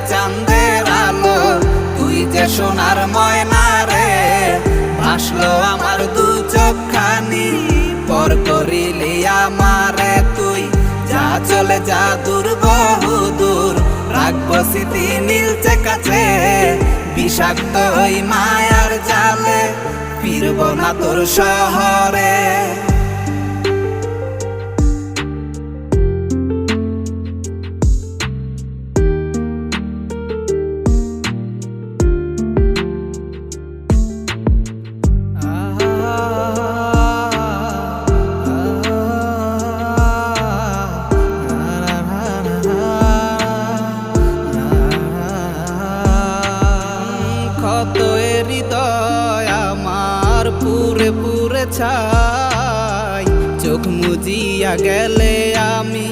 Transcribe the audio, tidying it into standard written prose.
চাঁদের আলো, তুই যে সোনার ময়না রে। ভাসলো আমার দু চোখখানি, পর করিলি আমারে তুই। যা চলে যা দূর বহু দূর, রাখবো স্মৃতি নীলচে কাছে। বিষাক্ত ওই মায়ার জালে ফিরব না তোর শহরে। কত হৃদয় আমার পুরে পুরে ছাই, চোখ মুজিয়া গেলে আমি